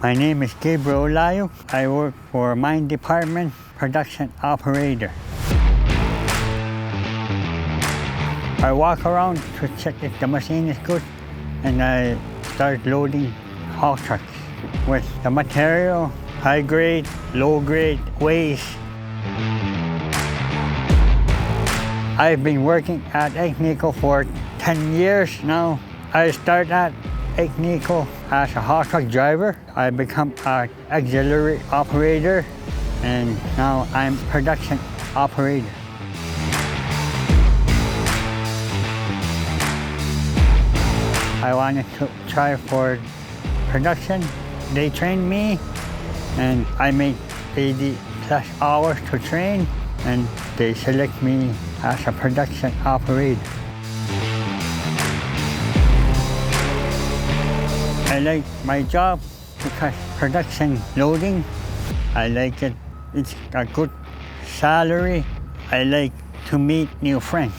My name is Gabriel Ulayok. I work for Mine Department, Production Operator. I walk around to check if the machine is good, and I start loading haul trucks with the material, high grade, low grade, waste. I've been working at Agnico for 10 years now. I started at Agnico as a haul truck driver. I become an auxiliary operator, and now I'm production operator. I wanted to try for production. They trained me, and I made 80 plus hours to train, and they select me as a production operator. I like my job because production loading, I like it. It's a good salary. I like to meet new friends.